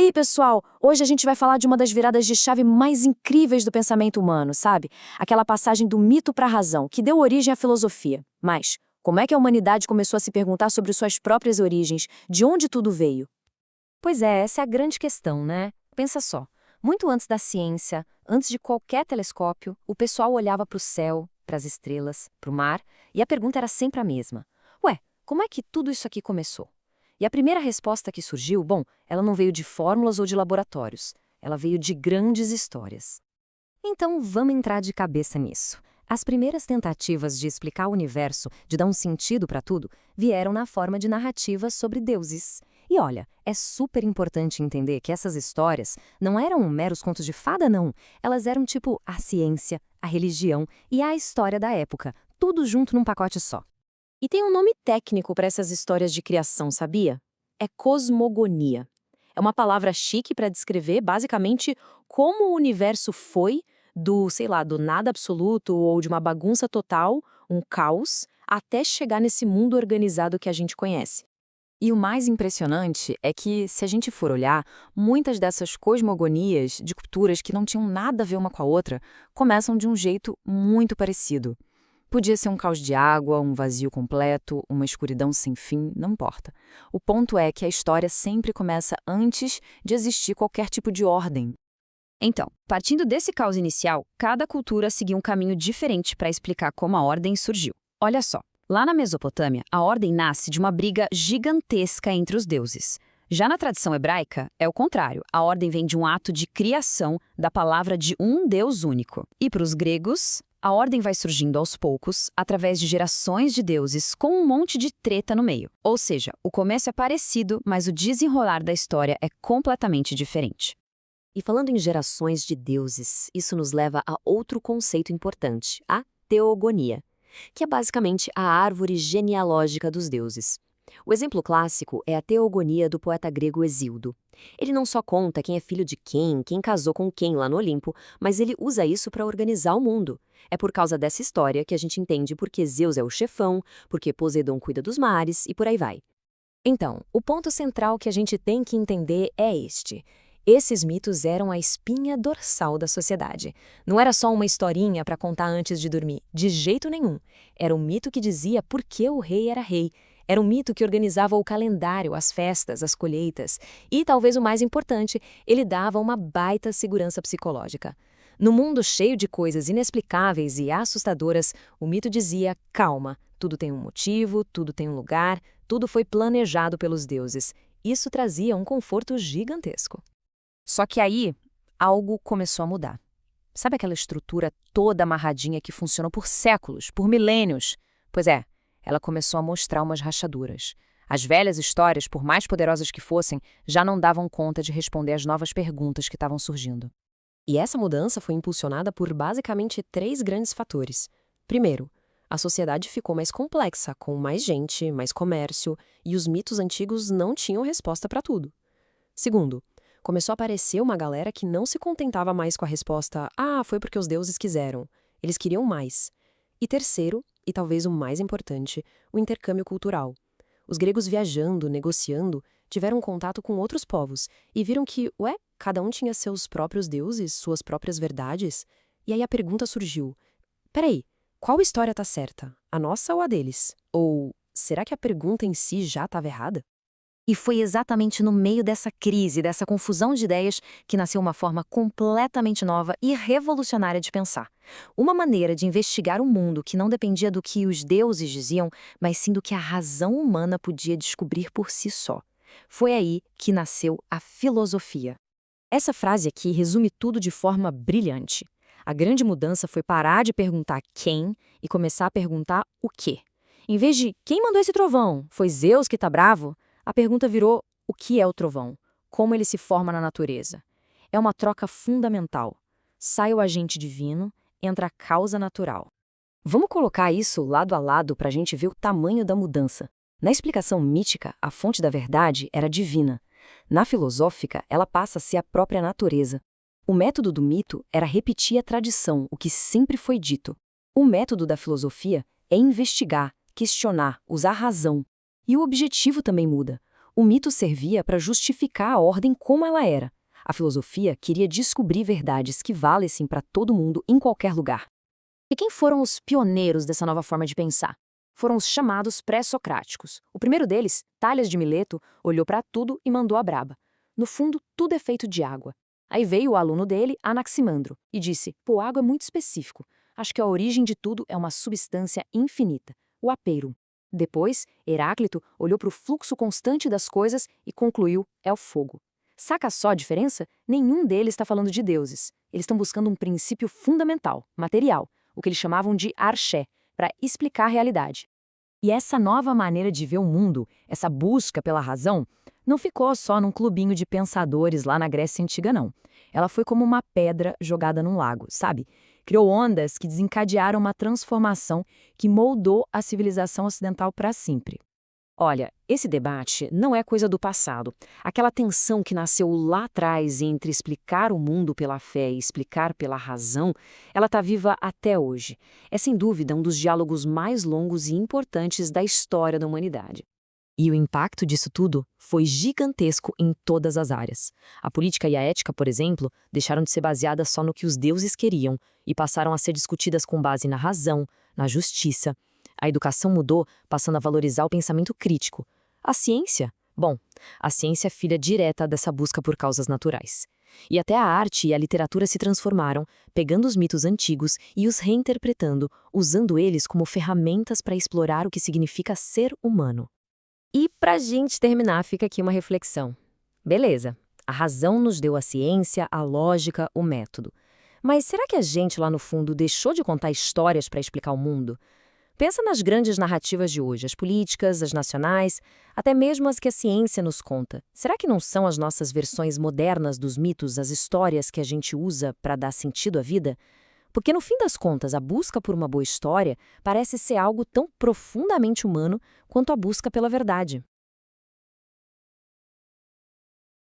aí, pessoal? Hoje a gente vai falar de uma das viradas de chave mais incríveis do pensamento humano, sabe? Aquela passagem do mito para a razão, que deu origem à filosofia. Mas, como é que a humanidade começou a se perguntar sobre suas próprias origens, de onde tudo veio? Pois é, essa é a grande questão, né? Pensa só. Muito antes da ciência, antes de qualquer telescópio, o pessoal olhava para o céu, para as estrelas, para o mar, e a pergunta era sempre a mesma. Ué, como é que tudo isso aqui começou? E a primeira resposta que surgiu, bom, ela não veio de fórmulas ou de laboratórios. Ela veio de grandes histórias. Então, vamos entrar de cabeça nisso. As primeiras tentativas de explicar o universo, de dar um sentido para tudo, vieram na forma de narrativas sobre deuses. E olha, é super importante entender que essas histórias não eram meros contos de fada, não. Elas eram tipo a ciência, a religião e a história da época, tudo junto num pacote só. E tem um nome técnico para essas histórias de criação, sabia? É cosmogonia. É uma palavra chique para descrever, basicamente, como o universo foi do nada absoluto ou de uma bagunça total, um caos, até chegar nesse mundo organizado que a gente conhece. E o mais impressionante é que, se a gente for olhar, muitas dessas cosmogonias de culturas que não tinham nada a ver uma com a outra começam de um jeito muito parecido. Podia ser um caos de água, um vazio completo, uma escuridão sem fim, não importa. O ponto é que a história sempre começa antes de existir qualquer tipo de ordem. Então, partindo desse caos inicial, cada cultura seguiu um caminho diferente para explicar como a ordem surgiu. Olha só, lá na Mesopotâmia, a ordem nasce de uma briga gigantesca entre os deuses. Já na tradição hebraica, é o contrário. A ordem vem de um ato de criação da palavra de um Deus único. E para os gregos, a ordem vai surgindo aos poucos, através de gerações de deuses, com um monte de treta no meio. Ou seja, o começo é parecido, mas o desenrolar da história é completamente diferente. E falando em gerações de deuses, isso nos leva a outro conceito importante, a teogonia, que é basicamente a árvore genealógica dos deuses. O exemplo clássico é a teogonia do poeta grego Hesíodo. Ele não só conta quem é filho de quem casou com quem lá no Olimpo, mas ele usa isso para organizar o mundo. É por causa dessa história que a gente entende por que Zeus é o chefão, por que Poseidon cuida dos mares e por aí vai. Então, o ponto central que a gente tem que entender é este. Esses mitos eram a espinha dorsal da sociedade. Não era só uma historinha para contar antes de dormir, de jeito nenhum. Era um mito que dizia por que o rei era rei. Era um mito que organizava o calendário, as festas, as colheitas. E, talvez o mais importante, ele dava uma baita segurança psicológica. No mundo cheio de coisas inexplicáveis e assustadoras, o mito dizia, calma, tudo tem um motivo, tudo tem um lugar, tudo foi planejado pelos deuses. Isso trazia um conforto gigantesco. Só que aí, algo começou a mudar. Sabe aquela estrutura toda amarradinha que funcionou por séculos, por milênios? Pois é, ela começou a mostrar umas rachaduras. As velhas histórias, por mais poderosas que fossem, já não davam conta de responder às novas perguntas que estavam surgindo. E essa mudança foi impulsionada por basicamente 3 grandes fatores. Primeiro, a sociedade ficou mais complexa, com mais gente, mais comércio, e os mitos antigos não tinham resposta para tudo. Segundo, começou a aparecer uma galera que não se contentava mais com a resposta "ah, foi porque os deuses quiseram". Eles queriam mais. E terceiro, e talvez o mais importante, o intercâmbio cultural. Os gregos viajando, negociando, tiveram contato com outros povos e viram que, cada um tinha seus próprios deuses, suas próprias verdades. E aí a pergunta surgiu: peraí, qual história tá certa? A nossa ou a deles? Ou será que a pergunta em si já estava errada? E foi exatamente no meio dessa crise, dessa confusão de ideias, que nasceu uma forma completamente nova e revolucionária de pensar. Uma maneira de investigar o mundo que não dependia do que os deuses diziam, mas sim do que a razão humana podia descobrir por si só. Foi aí que nasceu a filosofia. Essa frase aqui resume tudo de forma brilhante. A grande mudança foi parar de perguntar quem e começar a perguntar o quê. Em vez de quem mandou esse trovão? Foi Zeus que tá bravo? A pergunta virou: o que é o trovão? Como ele se forma na natureza? É uma troca fundamental. Sai o agente divino, entra a causa natural. Vamos colocar isso lado a lado para a gente ver o tamanho da mudança. Na explicação mítica, a fonte da verdade era divina. Na filosófica, ela passa a ser a própria natureza. O método do mito era repetir a tradição, o que sempre foi dito. O método da filosofia é investigar, questionar, usar razão. E o objetivo também muda. O mito servia para justificar a ordem como ela era. A filosofia queria descobrir verdades que valessem para todo mundo em qualquer lugar. E quem foram os pioneiros dessa nova forma de pensar? Foram os chamados pré-socráticos. O primeiro deles, Tales de Mileto, olhou para tudo e mandou a braba. No fundo, tudo é feito de água. Aí veio o aluno dele, Anaximandro, e disse: pô, água é muito específico. Acho que a origem de tudo é uma substância infinita, o apeirum. Depois, Heráclito olhou para o fluxo constante das coisas e concluiu: é o fogo. Saca só a diferença? Nenhum deles está falando de deuses. Eles estão buscando um princípio fundamental, material, o que eles chamavam de arché, para explicar a realidade. E essa nova maneira de ver o mundo, essa busca pela razão, não ficou só num clubinho de pensadores lá na Grécia Antiga, não. Ela foi como uma pedra jogada num lago, sabe? Criou ondas que desencadearam uma transformação que moldou a civilização ocidental para sempre. Olha, esse debate não é coisa do passado. Aquela tensão que nasceu lá atrás entre explicar o mundo pela fé e explicar pela razão, ela está viva até hoje. É sem dúvida um dos diálogos mais longos e importantes da história da humanidade. E o impacto disso tudo foi gigantesco em todas as áreas. A política e a ética, por exemplo, deixaram de ser baseadas só no que os deuses queriam e passaram a ser discutidas com base na razão, na justiça. A educação mudou, passando a valorizar o pensamento crítico. A ciência? Bom, a ciência é filha direta dessa busca por causas naturais. E até a arte e a literatura se transformaram, pegando os mitos antigos e os reinterpretando, usando eles como ferramentas para explorar o que significa ser humano. E pra gente terminar, fica aqui uma reflexão. Beleza, a razão nos deu a ciência, a lógica, o método. Mas será que a gente lá no fundo deixou de contar histórias para explicar o mundo? Pensa nas grandes narrativas de hoje, as políticas, as nacionais, até mesmo as que a ciência nos conta. Será que não são as nossas versões modernas dos mitos, as histórias que a gente usa para dar sentido à vida? Porque, no fim das contas, a busca por uma boa história parece ser algo tão profundamente humano quanto a busca pela verdade.